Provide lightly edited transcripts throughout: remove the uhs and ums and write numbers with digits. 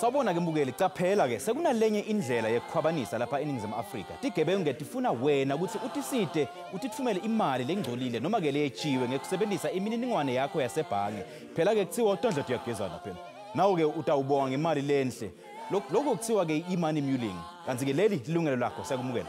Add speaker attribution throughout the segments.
Speaker 1: Sawubona ke mbukeli, caphela ke sekunalenye indlela yokukhwabanisa lapha eNingizimu Afrika. Tigebengu ngetifuna wena ukuthi utiside utithumele imali lengcolile noma ke leyejiwe ngekusebenzisa imininingwane yakho yasebhange. Phela ke kuthiwa uTondla uyagezana phela. Nawo ke utawubonga ngemali lenhle. Lokho kuthiwa ke i-money mulling. Kanti ke leli ilungelo lakho siyakumukela.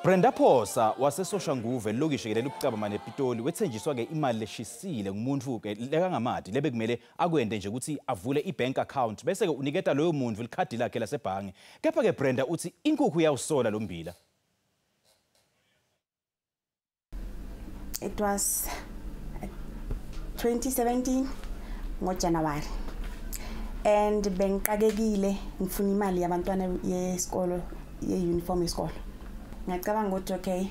Speaker 1: Brenda Phosa wasesoshanguve lokishekelela ukucabama nePitoli wethenjiswa ke imali leshisile ngumuntu ke lekangamadi lebekumele akwende nje ukuthi avule ibank account bese ke uniketa loyo muntu likhadi lakhe lasebhange. Kepha ke Brenda uthi inkukhu yawusola lo mbila.
Speaker 2: It was 2017 ngoJanuary and bengiqakekile ngifuna imali yabantwana yesikolo ye-uniform yesikolo. Ngicabanga ukuthi okay,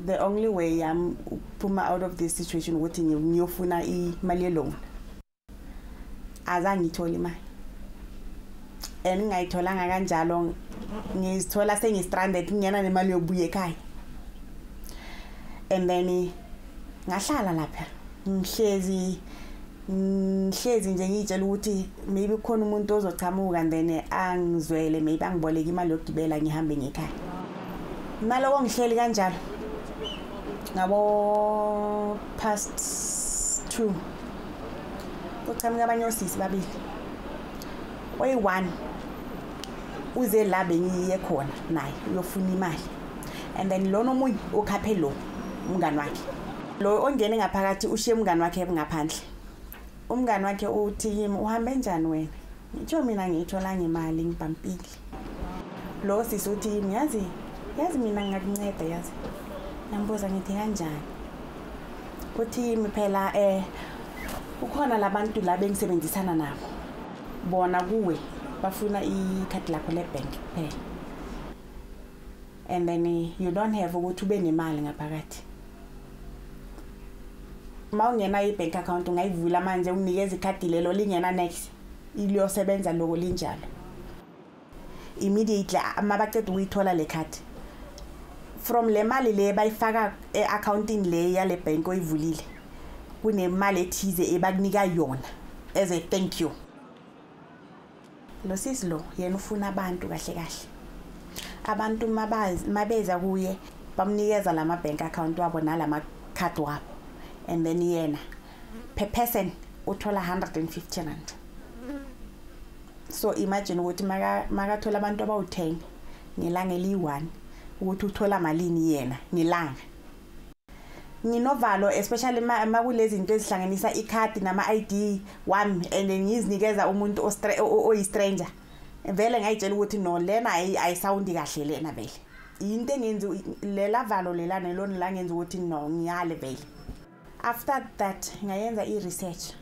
Speaker 2: the only way I'm phuma out of this situation ukuthi ngiyofuna imali ye-loan. Azange ngithole imali. And ngayitholanga kanjalo ngizithola sengistranded ngiyena nemali yokubuya ekhaya. And then ngahlala lapha ngihlezi nje ngitshela ukuthi maybe khona umuntu ozochamuka and then angizwele maybe angiboleke imali yokugibela ngihambe ngekhaya. Maloko ngihleli kanjalo ngabo past 2 kuchamuka abanye osisi babili oyi1 uze la bengiye khona naye uyofuna imali and then lona omunye ukhaphe lo umngani wakhe lo ongene ngaphakathi ushiye umngani wakhe ngaphandle. Umngani wakhe uthi uhambe njani wena? Ngitsho mina ngithola ngemali ngibampili. Lo sisi uthi yazi mina ngakunceda yazi. Nambuza ngithi kanjani? Uthi phela ukhona labantu la bengisebenzisana nabo. Bona kuwe bafuna ikhadi lakho lebank phela. And then you don't have ukuthi ube nemali ngaphakathi. Mawungena ibank account ungayivula manje unikeza ikhadi lelo lingena next iliyosebenza lokho linjalo. Immediately amabaqeda ukuyithola le card from le mali le bayifaka eaccounting le yale bank oyivulile kunemali ethize ebakunika yona as a thank you. Lo sisi lo yena ufuna abantu kahle kahle. Abantu mabeza kuye bamnikeza lama bank account wabo nalama card wabo. And then yena per person uthola 150 rand. So imagine ukuthi makathola abantu abawu10 ngelanga eli1 ukuthi uthola malini yena ngelanga. Nginovalo especially makulezi zinto ezihlanganisa ikhadi nama ID wami and ngizinikeza umuntu oyi-stranger. Vele ngayitshela ukuthi no lena ayisawundi kahle lena vele. Into engenzi lela valo lela nelona la ngenza ukuthi no ngiyale vele. After that ngayenza i-research.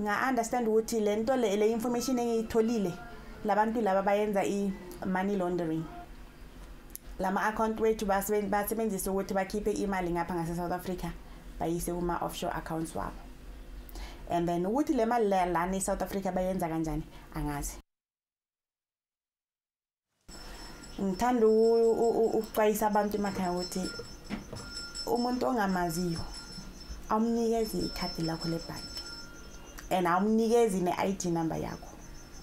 Speaker 2: Nga-understand ukuthi lento le information engiyitholile labantu laba bayenza i-money laundering. Lama account wethu basebenzisa ukuthi bakhiphe imali ngapha ngase-South Africa bayise kuma-offshore accounts wabo. And then ukuthi le mali lana e-South Africa bayenza kanjani angazi. Ngithanda ukuxwayisa abantu emakhaya ukuthi umuntu ongamaziyo awumnikeze ikhadi lakho lebhanki and awumnikeze ne-ID number yakho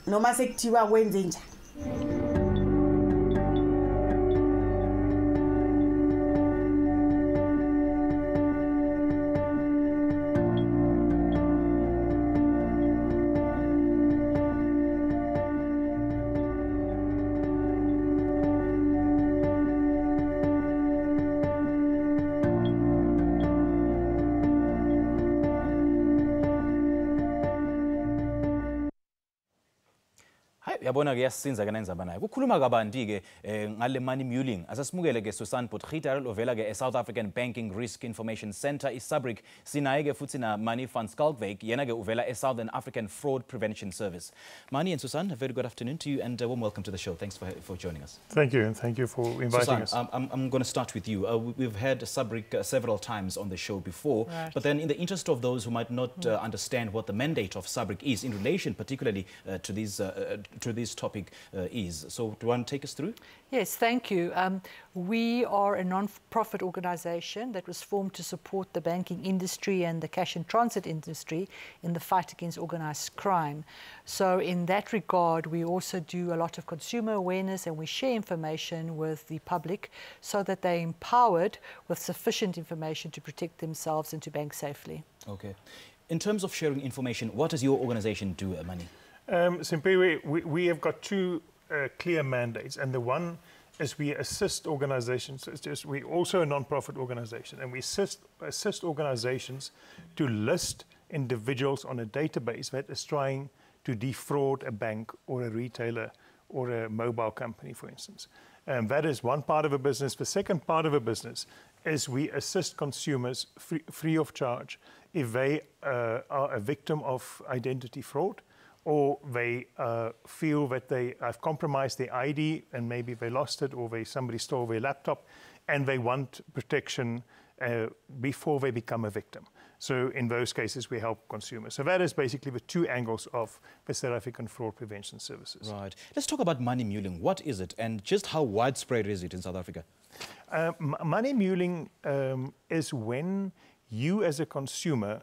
Speaker 2: noma sekuthiwa kwenze njani.
Speaker 1: Yabona ke yasisinza ke nenza banayo. Kukhuluma kabanti ke ngale money mulling. Asasimukele ke Susan Potgieter ovela ke South African Banking Risk Information Center iSABC. Sinaye ke futhi na Money van Schalkwyk yena ke uvela Southern African Fraud Prevention Service. Money and Susan, a very good afternoon to you and warm welcome to the show. Thanks for joining us.
Speaker 3: Thank you, and thank you for inviting
Speaker 1: Susan,
Speaker 3: us.
Speaker 1: I'm going to start with you. We've had SABC several times on the show before,
Speaker 2: right.
Speaker 1: But then in the interest of those who might not understand what the mandate of SABC is in relation particularly to this topic is. So do you want to take us through?
Speaker 4: Yes, thank you. We are a non-profit organisation that was formed to support the banking industry and the cash and transit industry in the fight against organised crime. So in that regard, we also do a lot of consumer awareness and we share information with the public so that they're empowered with sufficient information to protect themselves and to bank safely.
Speaker 1: Okay. In terms of sharing information, what does your organisation do, Money?
Speaker 3: Simply, we have got two clear mandates, and the one is we assist organizations. We're also a non-profit organization, and we assist organizations to list individuals on a database that is trying to defraud a bank or a retailer or a mobile company, for instance. That is one part of a business. The second part of a business is we assist consumers free of charge if they are a victim of identity fraud, or they feel that they have compromised their ID and maybe they lost it, or somebody stole their laptop, and they want protection before they become a victim. So in those cases, we help consumers. So that is basically the two angles of the South African Fraud Prevention Services.
Speaker 1: Right. Let's talk about money mulling. What is it, and just how widespread is it in South Africa?
Speaker 3: Money mulling is when you as a consumer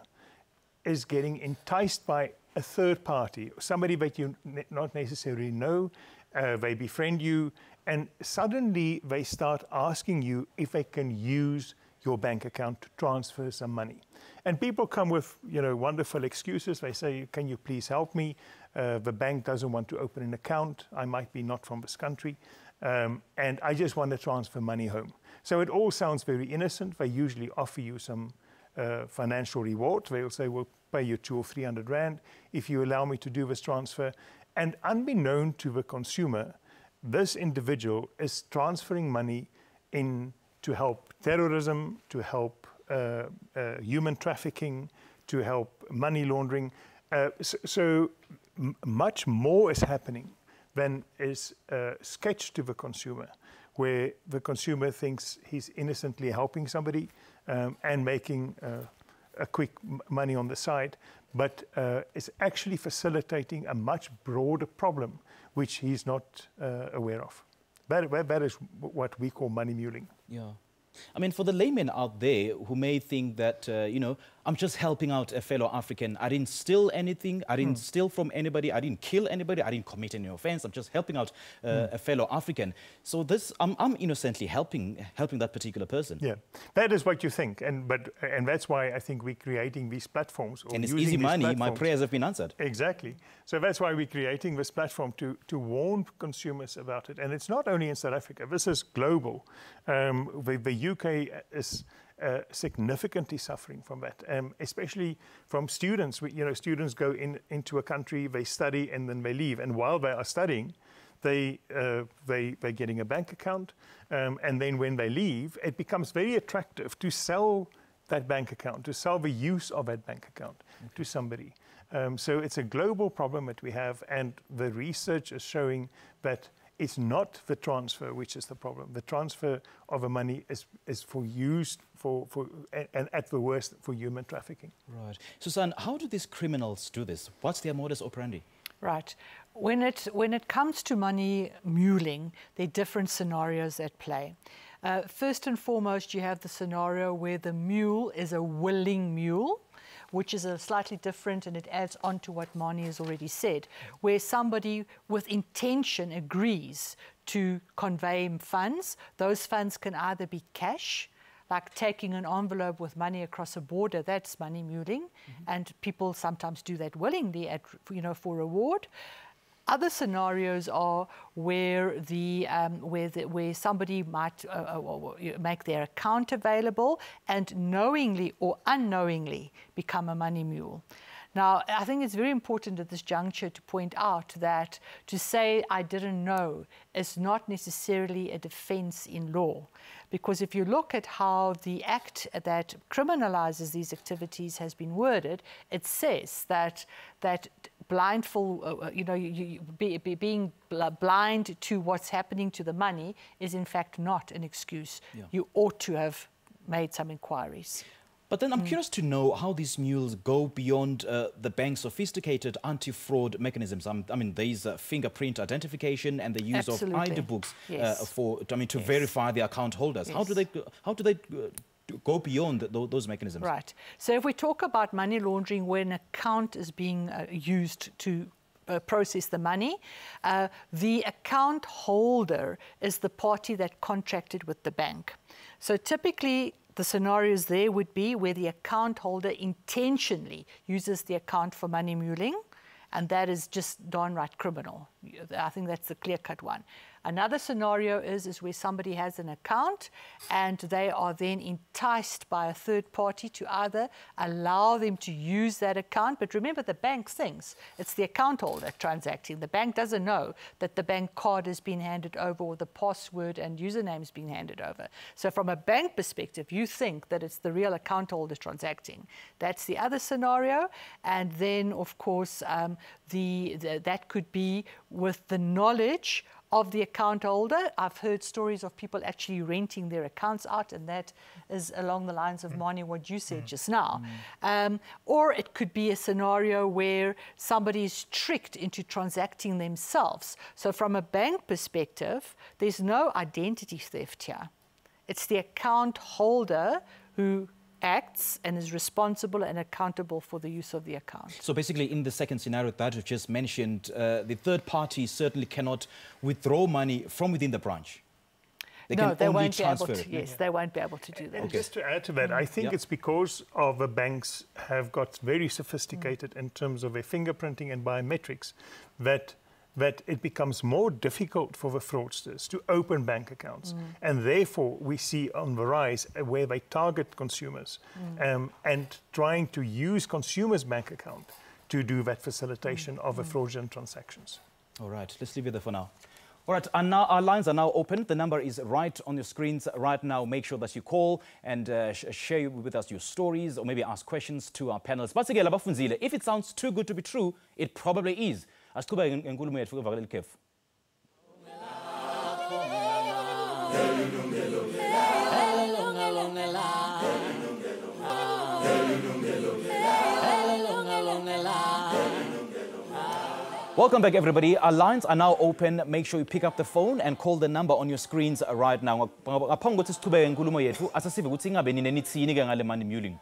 Speaker 3: is getting enticed by a third party, somebody that you not necessarily know, they befriend you, and suddenly they start asking you if they can use your bank account to transfer some money. And people come with, wonderful excuses. They say, can you please help me? The bank doesn't want to open an account. I might be not from this country. And I just want to transfer money home. So it all sounds very innocent. They usually offer you some financial reward. They'll say, we'll pay you 200 or 300 rand if you allow me to do this transfer. And unbeknown to the consumer, this individual is transferring money in to help terrorism, to help human trafficking, to help money laundering. So much more is happening than is sketched to the consumer, where the consumer thinks he's innocently helping somebody and making a quick money on the side, but is actually facilitating a much broader problem, which he's not aware of. That is what we call money mulling.
Speaker 1: Yeah. I mean, for the laymen out there who may think that, I'm just helping out a fellow African. I didn't steal anything. I didn't steal from anybody. I didn't kill anybody. I didn't commit any offense. I'm just helping out a fellow African. So this, I'm innocently helping that particular person.
Speaker 3: Yeah, that is what you think. And that's why I think we're creating these platforms.
Speaker 1: And it's easy money. My prayers have been answered.
Speaker 3: Exactly. So that's why we're creating this platform to warn consumers about it. And it's not only in South Africa. This is global. The UK is significantly suffering from that, especially from students. Students go into a country, they study, and then they leave. And while they are studying, they're getting a bank account. And then when they leave, it becomes very attractive to sell that bank account, to sell the use of that bank account to somebody. So it's a global problem that we have, and the research is showing that it's not the transfer which is the problem. The transfer of the money is for use and at the worst for human trafficking.
Speaker 1: Right. Susan, how do these criminals do this? What's their modus operandi?
Speaker 4: Right. When it comes to money mulling, there are different scenarios at play. First and foremost, you have the scenario where the mule is a willing mule, which is a slightly different, and it adds on to what Mani has already said, where somebody with intention agrees to convey funds. Those funds can either be cash, like taking an envelope with money across a border, that's money mulling, and people sometimes do that willingly for reward. Other scenarios are where where somebody might make their account available and knowingly or unknowingly become a money mule. Now, I think it's very important at this juncture to point out that to say I didn't know is not necessarily a defense in law. Because if you look at how the act that criminalizes these activities has been worded, it says that blindfold, being blind to what's happening to the money is in fact not an excuse. Yeah. You ought to have made some inquiries.
Speaker 1: But then I'm curious to know how these mules go beyond the bank's sophisticated anti-fraud mechanisms. I mean, there's fingerprint identification and the use of ID books to verify the account holders. Yes. How do they go beyond those mechanisms?
Speaker 4: Right. So if we talk about money laundering where an account is being used to process the money, the account holder is the party that contracted with the bank. So typically, the scenarios there would be where the account holder intentionally uses the account for money muling, and that is just downright criminal. I think that's the clear-cut one. Another scenario is where somebody has an account and they are then enticed by a third party to either allow them to use that account. But remember, the bank thinks it's the account holder transacting. The bank doesn't know that the bank card has been handed over or the password and username has been handed over. So from a bank perspective, you think that it's the real account holder transacting. That's the other scenario. And then, of course, that could be with the knowledge of the account holder. I've heard stories of people actually renting their accounts out, and that is along the lines of, Mani, what you said just now. Or it could be a scenario where somebody is tricked into transacting themselves. So from a bank perspective, there's no identity theft here. It's the account holder who acts and is responsible and accountable for the use of the account.
Speaker 1: So basically, in the second scenario that you've just mentioned, the third party certainly cannot withdraw money from within the branch. They can only transfer it.
Speaker 4: Yes, they won't be able to do that.
Speaker 3: And just to add to that, I think it's because of the banks have got very sophisticated in terms of their fingerprinting and biometrics that it becomes more difficult for the fraudsters to open bank accounts. And therefore, we see on the rise where they target consumers and trying to use consumers' bank account to do that facilitation of the fraudulent transactions.
Speaker 1: All right, let's leave it there for now. All right, and now our lines are now open. The number is right on your screens right now. Make sure that you call and share with us your stories or maybe ask questions to our panelists. But again, if it sounds too good to be true, it probably is. Asiqhubeke ngenkulumo yethu kuvakala ikhefu. Welcome back, everybody. Our lines are now open. Make sure you pick up the phone and call the number on your screens right now. Ngaphambi kokuthi siqhubeke ngenkulumo yethu, asasive ukuthi ingabe nine nithini ke ngale money muling.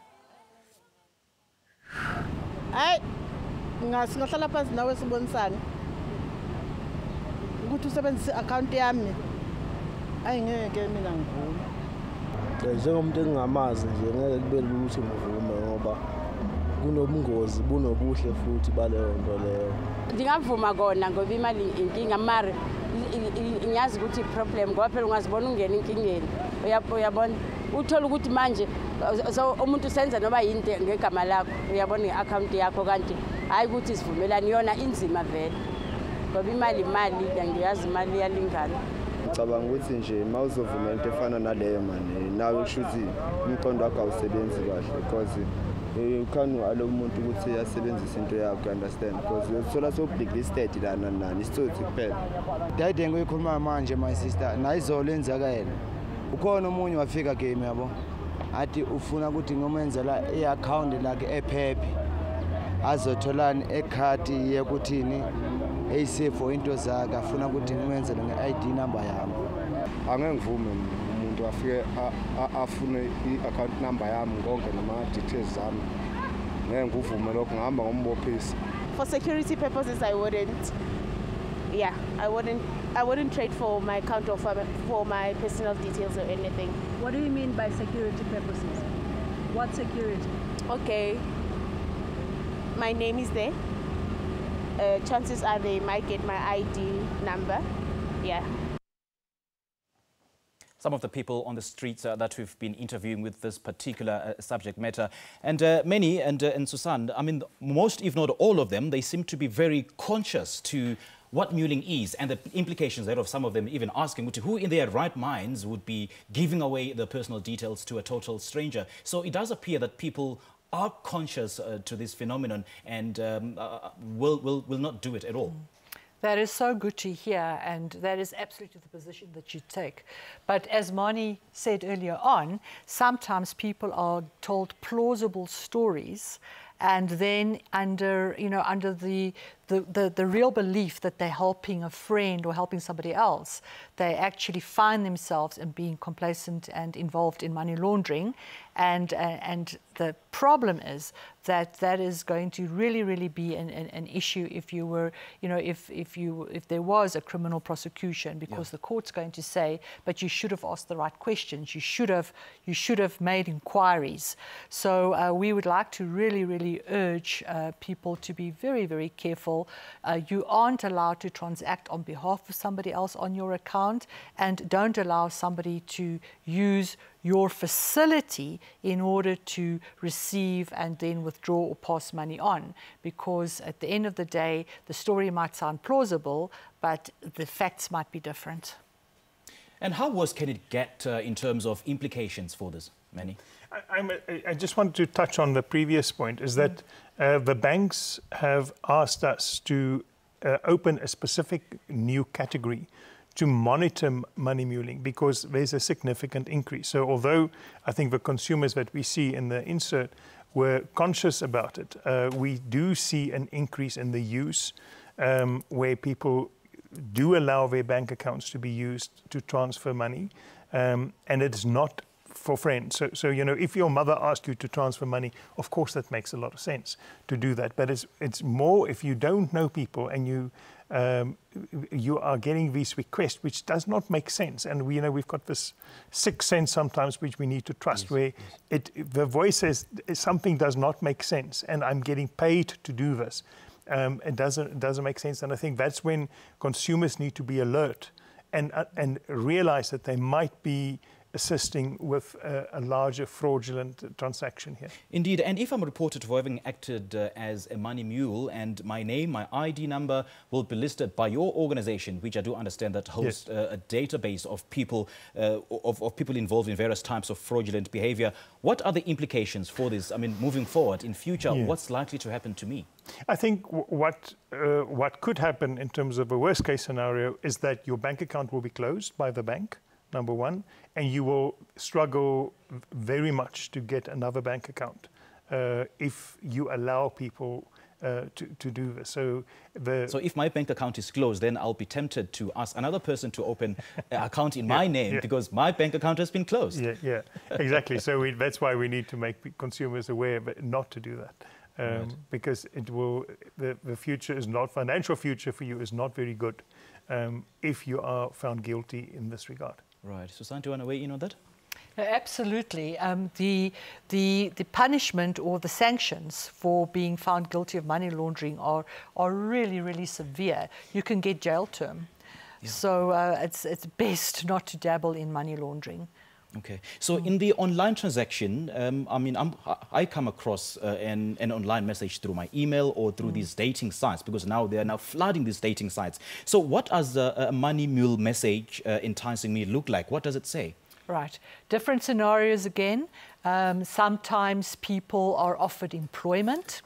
Speaker 5: Singahlala phansi nawe sibonisane ukuthi usebenzise i-account yami ayingeke mina ngivume.
Speaker 6: Njengomuntu engingamazi nje ngeke kube lula ukuthi ngivume ngoba kunobungozi bunobuhle futhi baleyo nto leyo.
Speaker 7: Ngingavuma kona ngoba imali inkinga mara ngiyazi ukuthi i-problem ngoba phela ungazibona ungena inkingeni uyabona uthola ukuthi manje umuntu senza noba yinto ngegama lakho uyabona i-account yakho kanti hayi ukuthi sivumelane yona inzima vele ngoba imali ngiyazi imali iyalingana.
Speaker 6: Ngicabanga ukuthi nje mawuzovumela into efana naleyo manje nawe kusho ukuthi umqondo wakho awusebenzi kahle because you can't allow umuntu ukuthi asebenzise into yakho, understand, because uthola so blacklisted lana nani isithuthi kuphela.
Speaker 8: Dade ngoyikhuluma manje my sister nayizolo enzakala ukhona umunye wafika game yabo athi ufuna ukuthi ngomenzela i-account lakhe ephephi azotholani ekhadi yekuthini eyisave into zakhe afuna ukuthi ngimenzele nge-ID number yami.
Speaker 6: Angeke ngivume umuntu afike afune i-account number yami konke nama-details zami. Ngeke ngivume lokho, ngihamba ngombophisi.
Speaker 2: For security purposes, I wouldn't. Yeah, I wouldn't trade for my account or for my personal details or anything.
Speaker 9: What do you mean by security purposes? What security?
Speaker 2: Okay, my name is there. Chances are they might get my ID number. Yeah.
Speaker 1: some of the people on the streets that we've been interviewing with this particular subject matter. And many, and Susan, I mean, most, if not all of them, they seem to be very conscious to what muling is and the implications thereof. Some of them even asking who in their right minds would be giving away their personal details to a total stranger. So it does appear that people are conscious to this phenomenon and will not do it at all.
Speaker 4: That is so good to hear, and that is absolutely the position that you take. But as Money said earlier on, sometimes people are told plausible stories, and then under the real belief that they're helping a friend or helping somebody else, they actually find themselves in being complacent and involved in money laundering. And the problem is that is going to really be an issue if you were, if there was a criminal prosecution, because the court's going to say, but you should have asked the right questions, you should have made inquiries. So we would like to really urge people to be very careful. You aren't allowed to transact on behalf of somebody else on your account, and don't allow somebody to use your facility in order to receive and then withdraw or pass money on, because at the end of the day, the story might sound plausible, but the facts might be different.
Speaker 1: And how worse can it get in terms of implications for this, Manny?
Speaker 3: I just wanted to touch on the previous point, is that the banks have asked us to open a specific new category to monitor money muling, because there's a significant increase. So although I think the consumers that we see in the insert were conscious about it, we do see an increase in the use where people do allow their bank accounts to be used to transfer money, and it's not for friends. So if your mother asked you to transfer money, of course that makes a lot of sense to do that. But it's more if you don't know people and you are getting these requests, which does not make sense. And we've got this sixth sense sometimes, which we need to trust, where the voice says something does not make sense, and I'm getting paid to do this. It doesn't make sense. And I think that's when consumers need to be alert and realize that they might be assisting with a larger fraudulent transaction here.
Speaker 1: Indeed, and if I'm reported for having acted as a money mule, and my name, my ID number will be listed by your organization, which I do understand that hosts a database of people of people involved in various types of fraudulent behavior, what are the implications for this? I mean, moving forward in future, what's likely to happen to me?
Speaker 3: I think what could happen in terms of a worst case scenario is that your bank account will be closed by the bank, number one, and you will struggle very much to get another bank account if you allow people to do this. So
Speaker 1: if my bank account is closed, then I'll be tempted to ask another person to open an account in my name because my bank account has been closed.
Speaker 3: Yeah, exactly. So that's why we need to make consumers aware, but not to do that. Because it will, the future is not, financial future for you is not very good if you are found guilty in this regard.
Speaker 1: Right. Susan, do you want to weigh in on that?
Speaker 4: Absolutely. The punishment or the sanctions for being found guilty of money laundering are really severe. You can get jail term. Yeah. So it's best not to dabble in money laundering.
Speaker 1: Okay. So in the online transaction, I mean, I come across an online message through my email or through these dating sites, because now they are now flooding these dating sites. So what does a money mule message enticing me look like? What does it say?
Speaker 4: Right. Different scenarios again. Sometimes people are offered employment,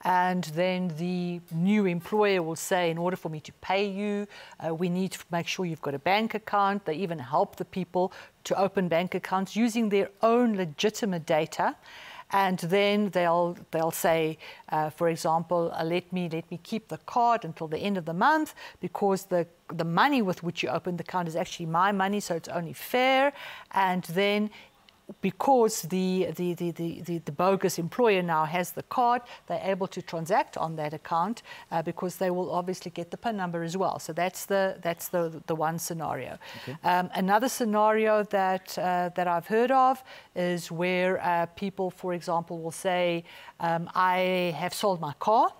Speaker 4: and then the new employer will say, in order for me to pay you, we need to make sure you've got a bank account. They even help the people to open bank accounts using their own legitimate data. And then they'll say, for example, let me keep the card until the end of the month, because the money with which you opened the account is actually my money, so it's only fair. And then, because the bogus employer now has the card, they're able to transact on that account because they will obviously get the PIN number as well. So that's the one scenario. Okay. Another scenario that I've heard of is where people, for example, will say, I have sold my car.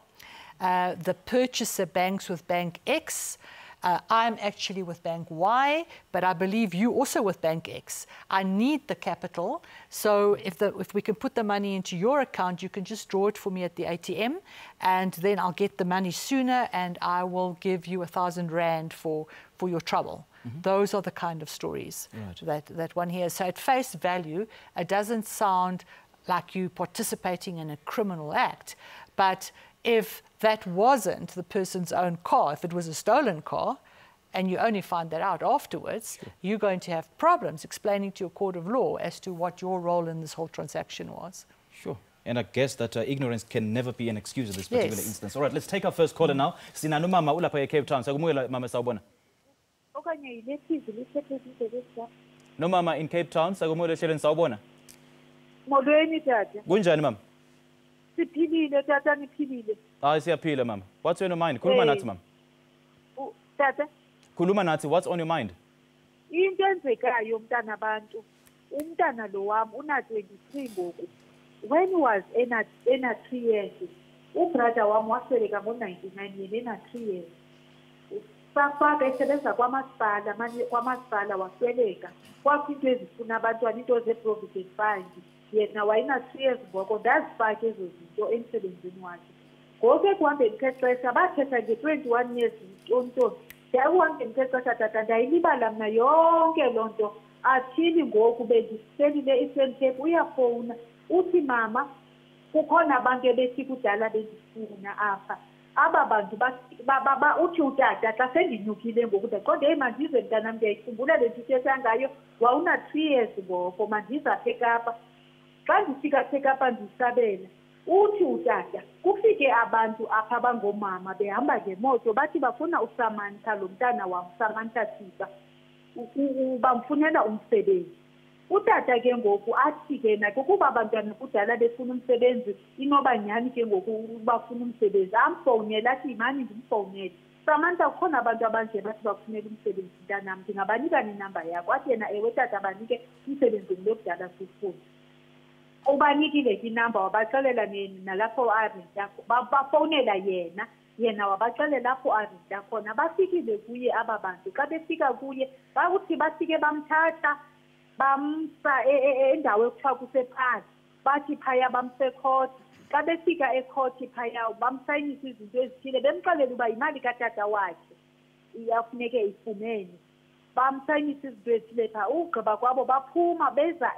Speaker 4: The purchaser banks with Bank X. I'm actually with Bank Y, but I believe you also with Bank X. I need the capital, so if we can put the money into your account, you can just draw it for me at the ATM, and then I'll get the money sooner, and I will give you 1,000 rand for your trouble. Those are the kind of stories that one hears. So at face value, it doesn't sound like you participating in a criminal act, but if that wasn't the person's own car, if it was a stolen car, and you only find that out afterwards, you're going to have problems explaining to a court of law as to what your role in this whole transaction was.
Speaker 1: Sure. And I guess that ignorance can never be an excuse in this particular instance. All right, let's take our first caller now. Sinano mama ulapha eCape Town. Sakumukela mama sawubona. No mama in Cape Town. Sakumukela ehlelweni sawubona.
Speaker 10: Molweni tata.
Speaker 1: Kunjani mama?
Speaker 10: Siphilile tata, niphilile.
Speaker 1: Hayi siyaphila mama. What's on your mind? Khuluma nathi mama.
Speaker 10: Tata.
Speaker 1: Khuluma nathi, what's on your mind?
Speaker 10: Into enzekayo mntana abantu. Umntana lo wami una 23 ngoku. When he was ena 3 years, ubrother wami wasweleka ngo-99 yena 3 years. Safaka esebenza kwamasipala wasweleka. Kwakho into ezifuna abantwana, into ze-provident fund. Yena wayena 3 years ngoko ndazifaka ezo zinto emsebenzini wakhe. Ngoku ekuhambeni kwexesha bathetha nge-21 years ntonto. Ekuhambeni kwexesha tata ndayilibala mna yonke loo nto. Athini ngoku bendiselile i-Cape uyafowuna. Uthi mama kukhona abantu ebethi kudala bendifuna apha. Aba bantu uthi utata xa sendinyukile ngoku ndaqonde mandize mntanam ndiyayikhumbula le nto uthetha ngayo wawuna 3 years ngoko mandiza apha eKapa. Xa ndifika apha eKapa ndisabela uthi utata kufike abantu apha abangomama behamba ngemoto bathi bafuna uSamantha lo mntana wam Samantha Siba bamfunela umsebenzi. Utata ke ngoku athi ke na kuba abantwana kudala befuna umsebenzi inoba nyani ke ngoku bafuna umsebenzi amfowunela athi mani ndimfowunele Samantha kukhona abantu abanje bathi bafunela umsebenzi mntanam ndingabanika inamba yakho athi yena ewe tata banike umsebenzi lokudala sifuna ubanikile inamba wabaxelela nalapho arenta bafowunela yena wabaxelela lapho arenta khona bafikile kuye aba bantu xa befika kuye bakuthi bafike bamthatha bamsa endawo ekuthiwa kusephasi bathi phaya bamsekhoti xa befika ekhoti phaya bamsayinisa izinto ezithile bemxelela uba yimali katata wakhe iyafuneke ifumene bamsayinisa izinto ezithile phaa ugqiba kwabo baphuma beza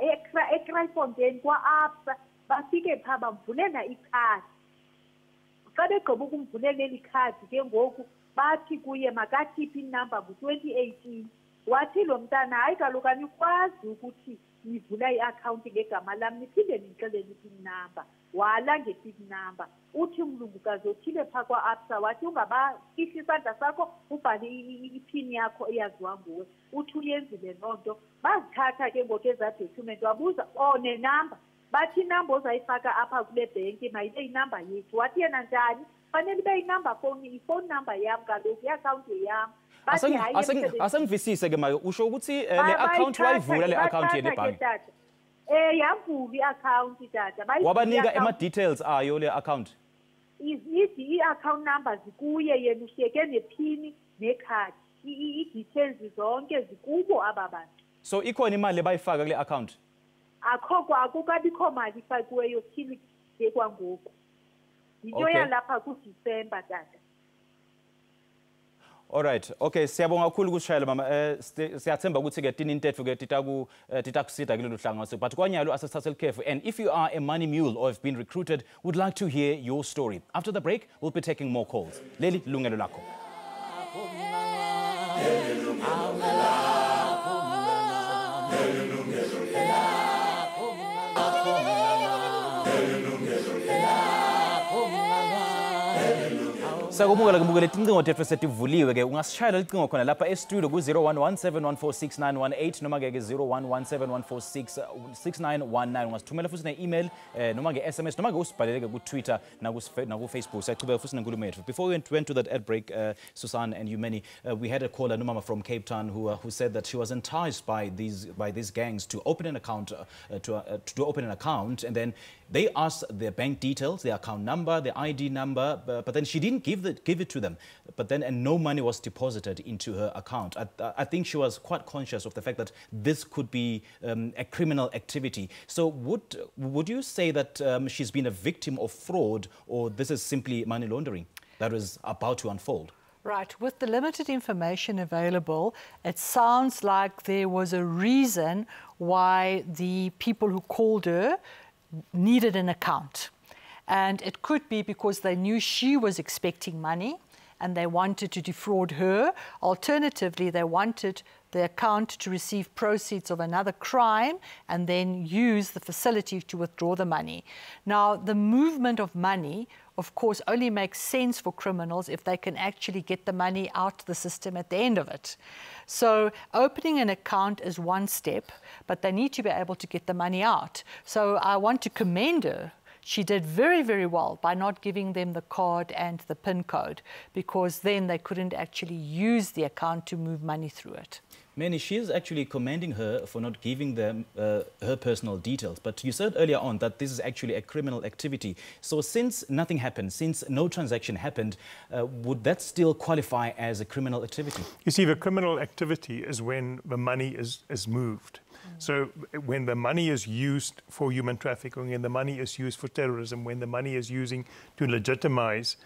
Speaker 10: eKruifontein kwa-ABSA bafike phaa bamvulela ikhadi. Xa begqiba ukumvulela eli khadi ke ngoku bathi kuye makakhiphe inamba ngo-2018 wathi lo mntana hayi kaloku anikwazi ukuthi nivula i-akhawunti ngegama lam niphinde nixelele ipin namba wala ngepin namba. Uthi umlungukazi othile phaa kwa-ABSA wathi ungabafihli isandla sakho ubhale ipin yakho eyaziwa nguwe. Uthi uyenzile loo nto bazithatha ke ngoku ezaa document wabuza nenamba bathi inamba ozayifaka apha kule bhenki mayile inamba yethu. Wathi yena njani fanele ibe inamba ifowuni namba yam kaloku i-akhawunti yam.
Speaker 1: Asengivisise ke mayo usho ukuthi le account wayivula le account yele bhanki.
Speaker 10: Yavula i-akhawunti tata.
Speaker 1: Wabanika ama-details ayo le account.
Speaker 10: Izithi i-account number zikuye yena ushiyeke nephini nekhadi. I-details zonke zikubo aba bantu.
Speaker 1: So ikhona imali bayifaka kule account?
Speaker 10: Akukabikho mali ifakiweyo thini kwangoku. Yinto yalapha kuDisemba tata.
Speaker 1: All right. Okay, siyabonga kakhulu ukushayela mama. Siyathemba ukuthi ke tini intetho ke titakusida kulolu hlangothi. But kwanyalo asesithathele careful. And if you are a money mule or have been recruited, would like to hear your story. After the break, we'll be taking more calls. Yilungelo Lakho. Sakumukela kumukela icingo tethu setivuliwe ke ungasishayela icingo khona lapha e-studio ku-0117146918 noma ke 0117146919 ungasithumela futhi ne-email noma nge-SMS noma ke usibhalele ke ku-Twitter naku-Facebook. Siyachubeka futhi nenkulumo yethu. Before we went to that ad break, Susan and Yumeni, we had a caller, Numama from Cape Town, who said that she was enticed by these gangs to open an account to open an account, and then they asked their bank details, their account number, their ID number, but then she didn't give give it to them, but then and no money was deposited into her account. I think she was quite conscious of the fact that this could be a criminal activity. So would you say that she's been a victim of fraud, or this is simply money laundering that was about to unfold?
Speaker 4: Right. With the limited information available, it sounds like there was a reason why the people who called her needed an account. And it could be because they knew she was expecting money and they wanted to defraud her. Alternatively, they wanted the account to receive proceeds of another crime and then use the facility to withdraw the money. Now, the movement of money, of course, only makes sense for criminals if they can actually get the money out of the system at the end of it. So opening an account is one step, but they need to be able to get the money out. So I want to commend her. She did very, very well by not giving them the card and the PIN code, because then they couldn't actually use the account to move money through it.
Speaker 1: Manny, she is actually commending her for not giving them her personal details. But you said earlier on that this is actually a criminal activity. So since nothing happened, since no transaction happened, would that still qualify as a criminal activity?
Speaker 3: You see, the criminal activity is when the money is moved. So when the money is used for human trafficking, when the money is used for terrorism, when the money is using to legitimize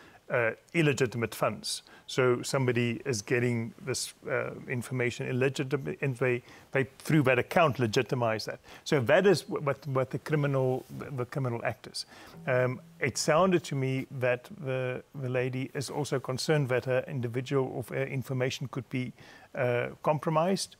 Speaker 3: illegitimate funds. So somebody is getting this information illegitimate, and they through that account legitimize that. So that is what the criminal act is. It sounded to me that the lady is also concerned that her individual or her information could be compromised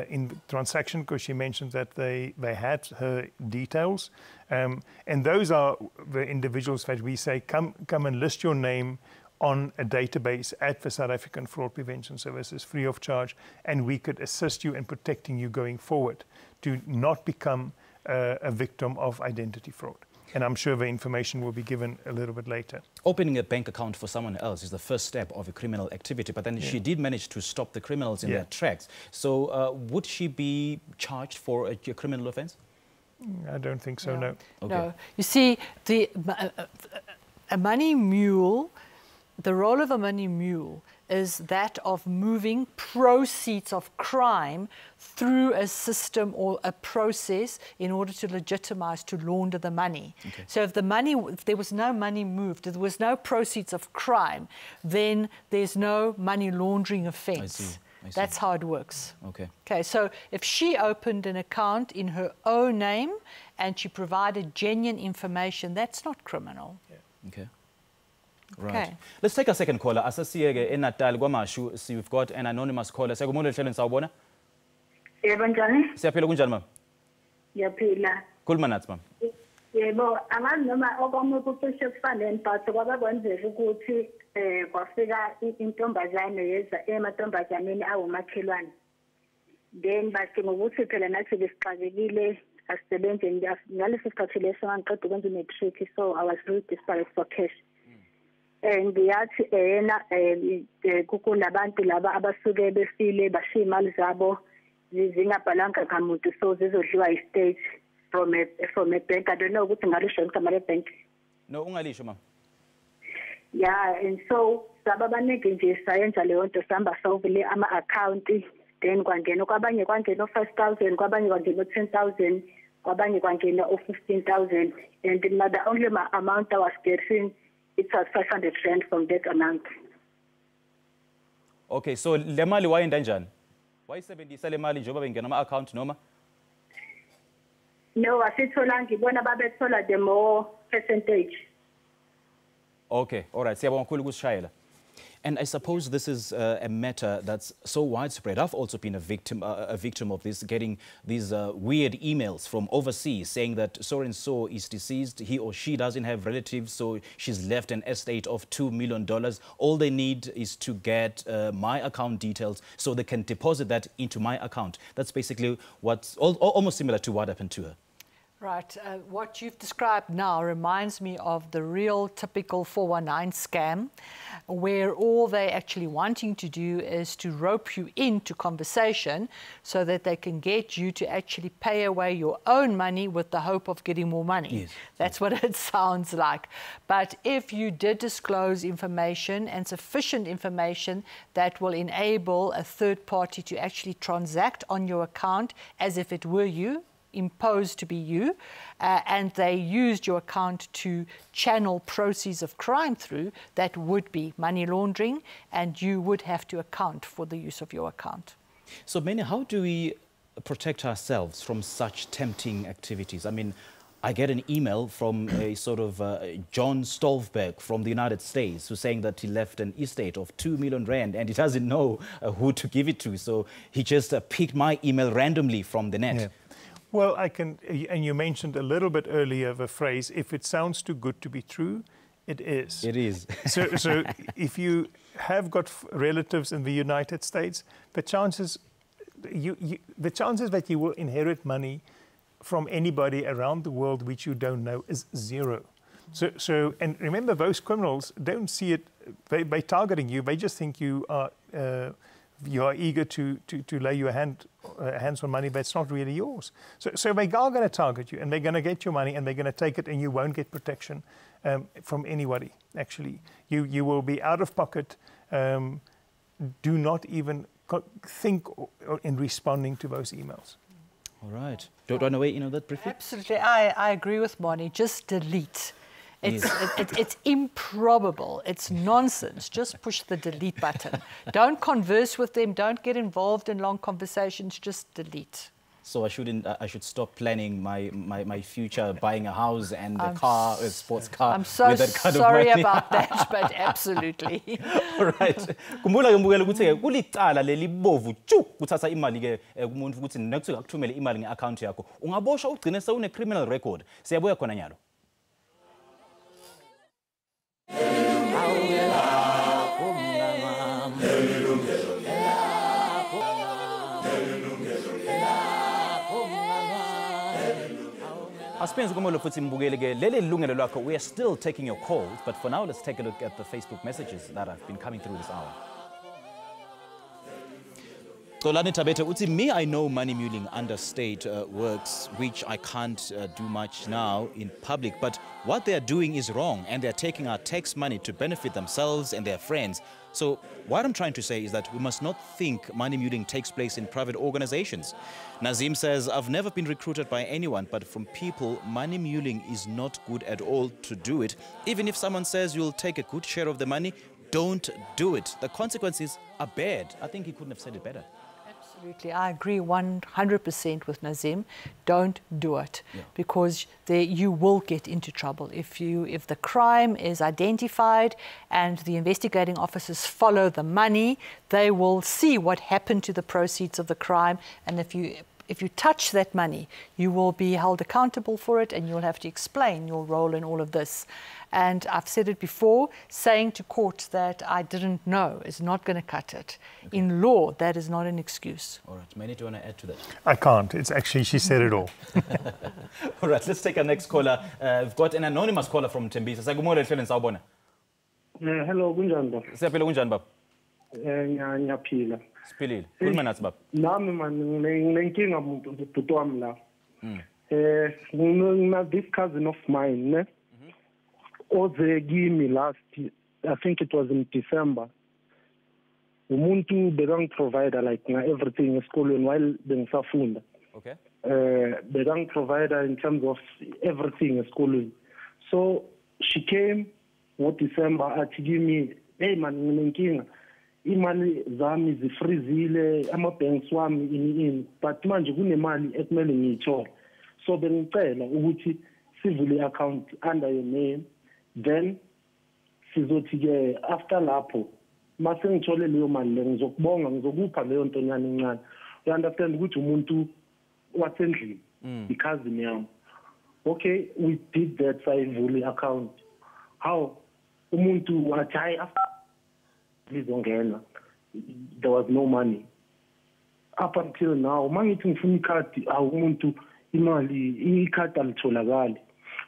Speaker 3: in the transaction, because she mentioned that they had her details. And those are the individuals that we say, come and list your name on a database at the South African Fraud Prevention Services free of charge, and we could assist you in protecting you going forward to not become a victim of identity fraud. And I'm sure the information will be given a little bit later.
Speaker 1: Opening a bank account for someone else is the first step of a criminal activity, but then she did manage to stop the criminals in their tracks. So would she be charged for a criminal offense?
Speaker 3: I don't think so, no.
Speaker 4: Okay. No. You see, a money mule, the role of a money mule is that of moving proceeds of crime through a system or a process in order to legitimize, to launder the money. Okay. So if there was no money moved, if there was no proceeds of crime, then there's no money laundering offense. I see. That's how it works. Okay. Okay, so if she opened an account in her own name and she provided genuine information, that's not criminal.
Speaker 1: Yeah. Okay. Right. Okay. Let's take a second caller. Asasiyeke eNatal kwaMashu, we've got an anonymous caller. Siyabonga ehlelweni sawubona.
Speaker 11: Yebo njani?
Speaker 1: Siyaphila kunjani mama?
Speaker 11: Ngiyaphila.
Speaker 1: Khuluma nathi mama.
Speaker 11: Yebo, angazi noma okomuntu ucishe kufanele, but kwaba kwenzeka ukuthi kwafika intombazane yeza emantombazaneni awumakhelwane. Then bathi ngokuthi phela nathi besixakekile asisebenze ngaleso sikhathi leso ngiqeda ukwenza i-matric, so I was really desperate for cash. And yathi yena kunabantu laba abasuke befile bashiya imali zabo zingabhalanga kamuntu, so zizodliwa i-state from a bank. I don't know ukuthi ngalisho igama le-bank.
Speaker 1: No, ungalisho mama.
Speaker 11: Yeah, and so sababanike nje sayenza leyo nto, sihamba sawuvule ama-account, then kwangena kwabanye kwangena u-5,000, kwabanye kwangena u-10,000, kwabanye kwangena u-15,000, and the only amount I was getting, it was 500 rand from that amount.
Speaker 1: Okay, so le mali wayenda njani? Wayisebenzisa le mali njengoba bengena ama-account noma?
Speaker 11: No, asithola ngibona babethola the more percentage.
Speaker 1: Okay, all right. Siyabonga kakhulu kusishayela. And I suppose this is a matter that's so widespread. I've also been a victim of this, getting these weird emails from overseas saying that so-and-so is deceased, he or she doesn't have relatives, so she's left an estate of $2 million. All they need is to get my account details so they can deposit that into my account. That's basically what's almost similar to what happened to her.
Speaker 4: Right. What you've described now reminds me of the real typical 419 scam, where all they're actually wanting to do is to rope you into conversation so that they can get you to actually pay away your own money with the hope of getting more money.
Speaker 1: Yes.
Speaker 4: That's what it sounds like. But if you did disclose information and sufficient information that will enable a third party to actually transact on your account as if it were you, imposed to be you, and they used your account to channel proceeds of crime through, that would be money laundering, and you would have to account for the use of your account.
Speaker 1: So, Manny, how do we protect ourselves from such tempting activities? I mean, I get an email from a sort of John Stolfberg from the United States who's saying that he left an estate of 2 million rand and he doesn't know who to give it to. So he just picked my email randomly from the net.
Speaker 3: Yeah. Well, I can, and you mentioned a little bit earlier the phrase, if it sounds too good to be true, it is.
Speaker 1: It is.
Speaker 3: So if you have got relatives in the United States, the chances that you will inherit money from anybody around the world which you don't know is zero. So and remember, those criminals don't see it by targeting you. They just think you are eager to lay your hands on money that's not really yours. So they are going to target you, and they're going to get your money, and they're going to take it, and you won't get protection from anybody, actually. You will be out of pocket. Do not even think in responding to those emails.
Speaker 1: All right. Don't run away, that briefly?
Speaker 4: Absolutely. I agree with Money. Just delete. It's improbable. It's nonsense. Just push the delete button. Don't converse with them. Don't get involved in long conversations. Just delete.
Speaker 1: So I should stop planning my future, buying a house and a car, a sports car.
Speaker 4: I'm so
Speaker 1: with that kind
Speaker 4: sorry
Speaker 1: of money.
Speaker 4: about that, but absolutely.
Speaker 1: All right. Kumbula ke mbukela ukuthi kulicala leli bovu chu kuthatha imali ke kumuntu ukuthi nekuthi akuthumele imali ngeaccount yakho. Ungaboshwa ugcine sewune criminal record. Siyabuya khona nyalo. Asipenzi kumolo futhi mbukele ke leli lungelo lakho. We are still taking your calls, but for now let's take a look at the Facebook messages that have been coming through this hour. Xolani Tabete uthi, me, I know money mulling understate works, which I can't do much now in public, but what they are doing is wrong, and they are taking our tax money to benefit themselves and their friends. So what I'm trying to say is that we must not think money mulling takes place in private organizations. Nazim says, I've never been recruited by anyone, but from people, money mulling is not good at all to do it. Even if someone says you'll take a good share of the money, don't do it. The consequences are bad. I think he couldn't have said it better.
Speaker 4: Absolutely, I agree 100% with Nazim. Don't do it, because you will get into trouble if the crime is identified and the investigating officers follow the money. They will see what happened to the proceeds of the crime, and if you touch that money, you will be held accountable for it, and you'll have to explain your role in all of this. And I've said it before, saying to court that I didn't know is not going to cut it. Okay. In law, that is not an excuse. All
Speaker 1: right. Manny, do you want to add to that?
Speaker 3: I can't. It's actually, she said it all.
Speaker 1: All right, let's take our next caller. We've got an anonymous caller from Tembisa.
Speaker 12: Hello, kunjani baba?
Speaker 1: Siyaphila kunjani baba?
Speaker 12: Ngiyaphila.
Speaker 1: Siphilile. Khuluma nathi baba.
Speaker 12: Nami man nginenkinga bhuti wami la. Ngina this cousin of mine, ne? Oze kimi last, I think it was in December. Umuntu bekang provider like everything esikolweni while bengisafunda.
Speaker 1: Okay.
Speaker 12: Bekang provider in terms of everything esikolweni. So she came in December athi kimi, hey man nginenkinga. Imali zami zifrizile, ama-banks wami in but manje kunemali ekumele ngiyithole. So bengicela ukuthi sivule account under your name, then sizothi-ke after lapho mase ngithole leyo mali le ngizokubonga, ngizokupha leyo ntonyana encane. You understand ukuthi umuntu wasendlini, i-cousin yami. Okay, we did that, sayivule account. How umuntu wathi hayi after there was no money. Up until now, mangithi ngifuna ikhadi, umuntu imali ikhadi alitholakali.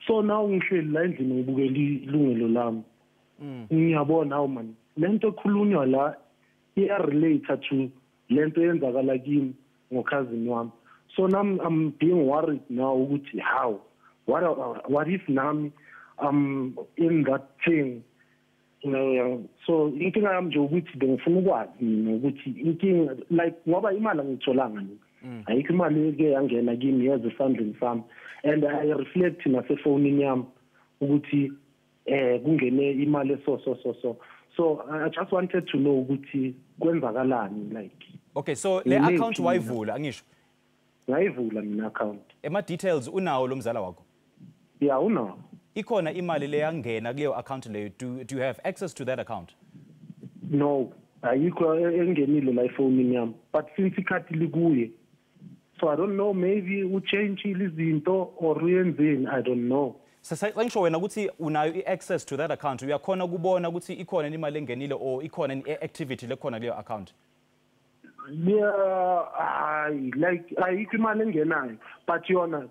Speaker 12: So now ngihleli la endlini ngibukela ilungelo lami. Ngiyabona hawu man lento ekhulunywa la iya-relate to lento eyenzakala kimi ngocousin wami. So now I'm being worried now ukuthi how what if nami in that thing, you know, so inkinga yami nje ukuthi bengifuna ukwazi mina ukuthi inkinga like ngoba imali angitholanga ni ayikho imali eke yangena kimi yeze esandleni sami and I reflect nasefonini yami ukuthi kungene imali so I just wanted to know ukuthi kwenzakalani like.
Speaker 1: Okay, so le account wayivula angisho
Speaker 12: ngayivula mina account
Speaker 1: ema details unawo lo mzala wakho?
Speaker 12: Yeah, unawo.
Speaker 1: Ikhona imali le yangena kuleyo account leyo, do you have access to that account?
Speaker 12: No, ayikho engenile la efonini yami, but since ikhadi likuye, so I don't know, maybe uchange izinto or uyenzeni, I don't know.
Speaker 1: Sangisho wena ukuthi unayo i-access to that account, uyakhona ukubona ukuthi ikhona imali engenile or ikhona i-activity lekhona kuleyo account?
Speaker 12: Yeah, like ayikho imali engenayo, but yona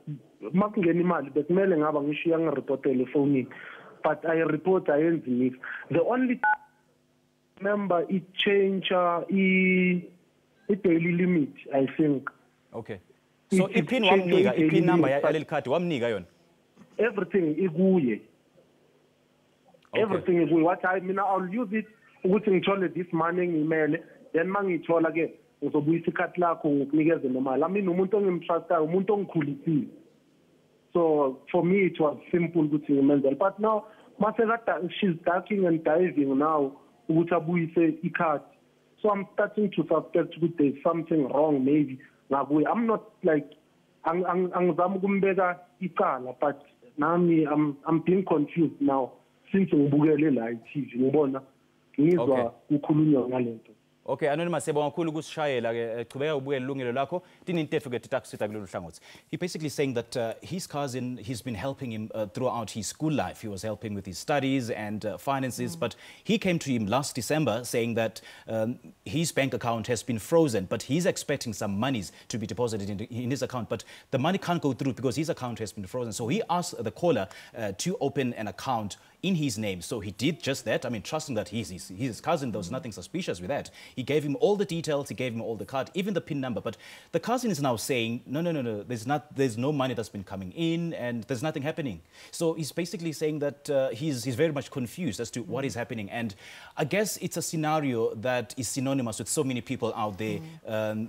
Speaker 12: makungena imali bekumele ngaba ngishiya ngireportele efonini, but I report ayenzi mix. The only remember it change daily limit, I think.
Speaker 1: Okay, so ipin wamnika ipin number yaleli card wamnika yona?
Speaker 12: Everything iguye. Everything iguye. What I mean, I'll use it ukuthi ngithole this money ngimele, then mangithola ke uzobuyisa ikhadi lakho ngikunikeze nemali. I mean umuntu ongimtrustayo, umuntu ongikhulisile. So for me it was simple ukuthi ngimenzele, but now she's ducking and diving now ukuthi abuyise ikhadi. So I'm starting to suspect that there's something wrong maybe. I'm not like angizama ukumbeka icala, but nami I'm being confused now since ngibukele la iTV ngibona ngizwa ukukhulunywa ngalento.
Speaker 1: Okay, Anonymous, siyabonga kakhulu ukusishayela ke chubeka ubukele Yilungelo Lakho. Tinintetho ke titakusita kulolu hlangothi. He basically saying that his cousin, he's been helping him throughout his school life. He was helping with his studies and finances, but he came to him last December saying that his bank account has been frozen, but he's expecting some monies to be deposited in his account, but the money can't go through because his account has been frozen. So he asked the caller to open an account in his name. So he did just that. I mean, trusting that he's his cousin, there was nothing suspicious with that. He gave him all the details, he gave him all the card, even the PIN number. But the cousin is now saying, no, there's no money that's been coming in and there's nothing happening. So he's basically saying that he's very much confused as to what is happening. And I guess it's a scenario that is synonymous with so many people out there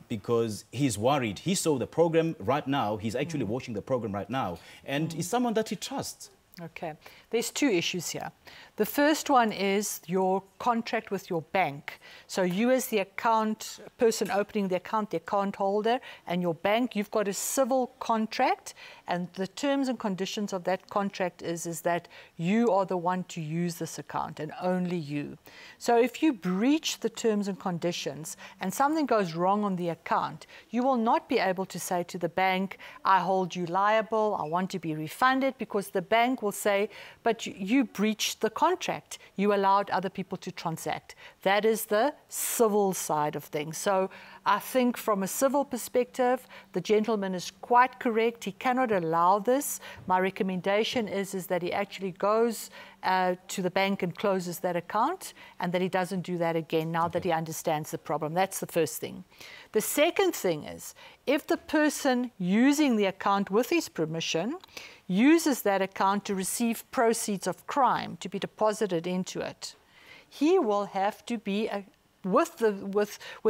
Speaker 1: because he's worried. He saw the program right now. He's actually watching the program right now. And is someone that he trusts.
Speaker 4: Okay, there's two issues here. The first one is your contract with your bank. So you as the account person opening the account holder, and your bank, you've got a civil contract, and the terms and conditions of that contract is that you are the one to use this account and only you. So if you breach the terms and conditions and something goes wrong on the account, you will not be able to say to the bank, I hold you liable, I want to be refunded, because the bank will say, but you breached the contract. You allowed other people to transact. That is the civil side of things. So I think from a civil perspective, the gentleman is quite correct. He cannot allow this. My recommendation is that he actually goes to the bank and closes that account, and that he doesn't do that again now that he understands the problem. That's the first thing. The second thing is, if the person using the account with his permission uses that account to receive proceeds of crime to be deposited into it, he will have to be with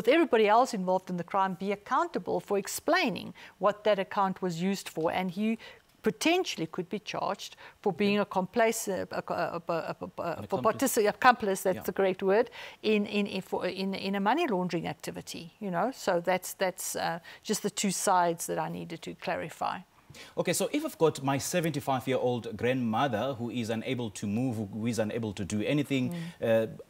Speaker 4: everybody else involved in the crime, be accountable for explaining what that account was used for, and he potentially could be charged for being accomplice, accomplice, that's the correct word, in a money laundering activity, you know. So that's just the two sides that I needed to clarify.
Speaker 1: Okay, so if I've got my 75-year-old grandmother who is unable to move, who is unable to do anything,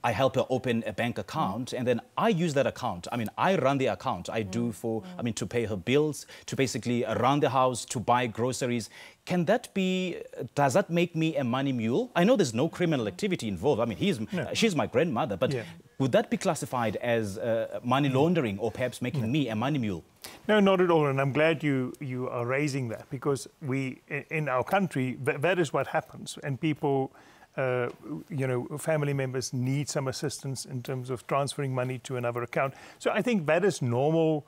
Speaker 1: I help her open a bank account, and then I use that account. I mean, I run the account. I do for, I mean, to pay her bills, to basically run the house, to buy groceries. Can that be, does that make me a money mule? I know there's no criminal activity involved. I mean, she's my grandmother, but Would that be classified as money laundering or perhaps making me a money mule?
Speaker 3: No, not at all. And I'm glad you are raising that, because we, in our country, that is what happens. And people, you know, family members need some assistance in terms of transferring money to another account. So I think that is normal,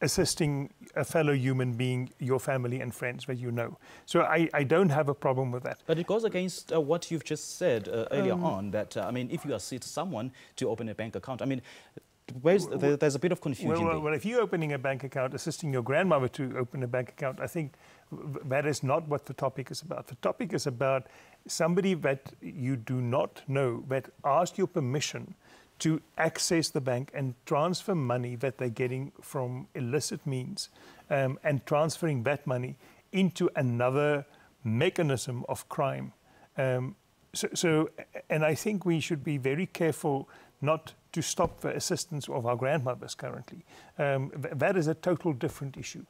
Speaker 3: assisting a fellow human being, your family and friends that you know. So I don't have a problem with that.
Speaker 1: But it goes against what you've just said earlier on, that, I mean, if you assist someone to open a bank account, I mean, there's a bit of confusion there.
Speaker 3: Well, if you're opening a bank account, assisting your grandmother to open a bank account, I think that is not what the topic is about. The topic is about somebody that you do not know, that asks your permission to access the bank and transfer money that they're getting from illicit means, and transferring that money into another mechanism of crime. And I think we should be very careful not to stop the assistance of our grandmothers currently. That is a total different issue.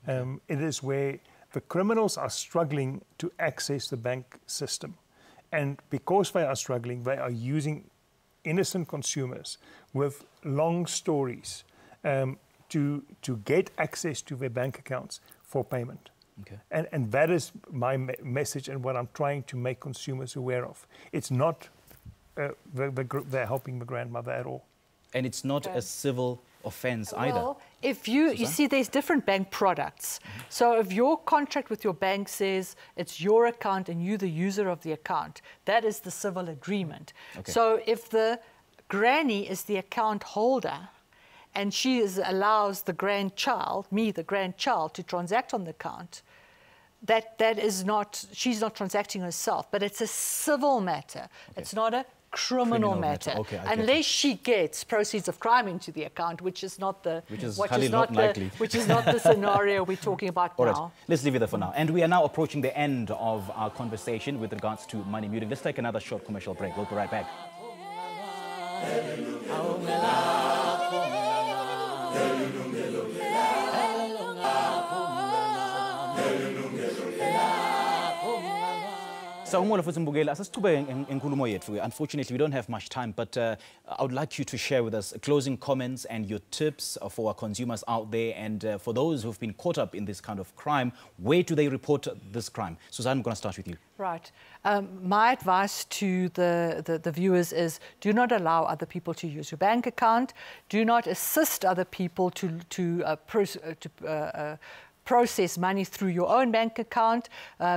Speaker 3: It is where the criminals are struggling to access the bank system. And because they are struggling, they are using innocent consumers with long stories to get access to their bank accounts for payment.
Speaker 1: Okay.
Speaker 3: And that is my message and what I'm trying to make consumers aware of. It's not they're helping the grandmother at all.
Speaker 1: And it's not a civil offence either.
Speaker 4: Well, if you see, there's different bank products. So if your contract with your bank says it's your account and you the user of the account, that is the civil agreement.
Speaker 1: Okay.
Speaker 4: So if the granny is the account holder and she allows the grandchild, me the grandchild, to transact on the account, that is not, she's not transacting herself, but it's a civil matter. Okay. It's not a criminal matter.
Speaker 1: Okay,
Speaker 4: unless she gets proceeds of crime into the account, which is not the
Speaker 1: which is not
Speaker 4: the scenario we're talking about
Speaker 1: All
Speaker 4: now.
Speaker 1: right, let's leave it there for now. And we are now approaching the end of our conversation with regards to money muling. Let's take another short commercial break. We'll be right back. Unfortunately, we don't have much time, but I would like you to share with us closing comments and your tips for our consumers out there, and for those who've been caught up in this kind of crime, where do they report this crime? Suzanne, I'm going to start with you.
Speaker 4: Right. My advice to the viewers is do not allow other people to use your bank account. Do not assist other people to process money through your own bank account,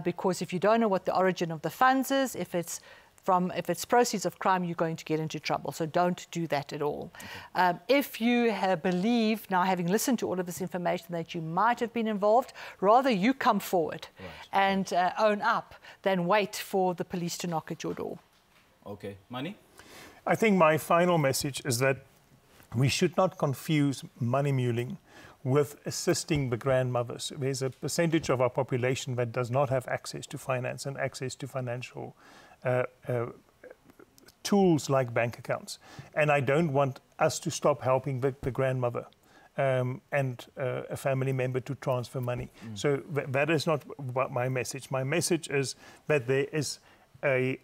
Speaker 4: because if you don't know what the origin of the funds is, if it's proceeds of crime, you're going to get into trouble. So don't do that at all. Okay. If you believe, now having listened to all of this information, that you might have been involved, rather you come forward and own up than wait for the police to knock at your door.
Speaker 1: Okay. Money?
Speaker 3: I think my final message is that we should not confuse money muling with assisting the grandmothers. There's a percentage of our population that does not have access to finance and access to financial tools like bank accounts. And I don't want us to stop helping the grandmother and a family member to transfer money. So that is not what my message. My message is that there is the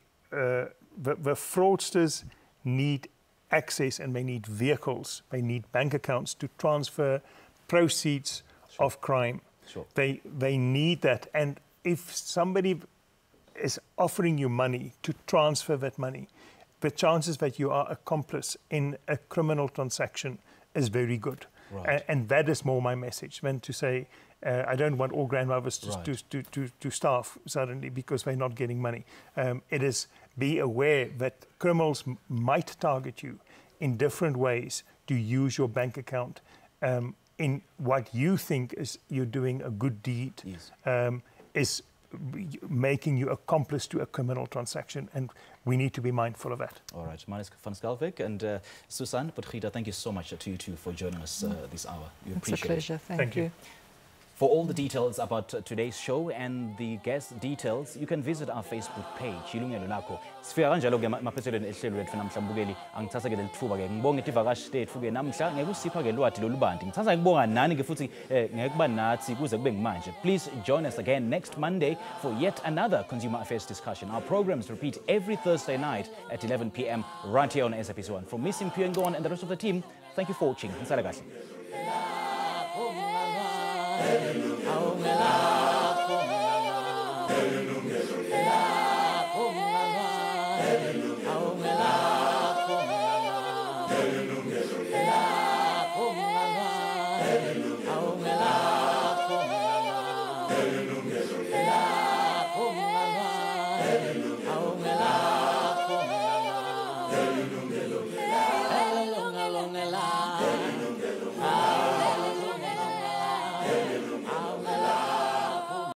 Speaker 3: fraudsters need access, and they need vehicles, they need bank accounts to transfer proceeds of crime.
Speaker 1: Sure.
Speaker 3: They need that. And if somebody is offering you money to transfer that money, the chances that you are accomplice in a criminal transaction is very good.
Speaker 1: Right.
Speaker 3: And that is more my message than to say, I don't want all grandmothers to starve suddenly because they're not getting money. It is be aware that criminals might target you in different ways to use your bank account in what you think is you're doing a good deed, is making you accomplice to a criminal transaction, and we need to be mindful of that.
Speaker 1: All right, Manis van Skalvik and Susan Potgieter, thank you so much to you two for joining us this hour. We appreciate
Speaker 4: it's a pleasure.
Speaker 1: it.
Speaker 4: Thank you.
Speaker 1: For all the details about today's show and the guest details, you can visit our Facebook page, Yilungelo Lakho. Sifika kanjalo-ke emaphethelweni ehlelo lethu namhla mbukeli, angithatha-ke leli thuba ke ngibonge ivakashi lethu-ke namhla ngekusipha-ke lwati lolubanti. Ngithatha ngibonga nani-ke futhi ngekuba nathi kuze kube ngimanje. Please join us again next Monday for yet another consumer affairs discussion. Our programs repeat every Thursday night at 11 p.m. right here on SABC1. From Missing Pyongon and the rest of the team, thank you for watching. Nisala kahle.
Speaker 13: Yilungelo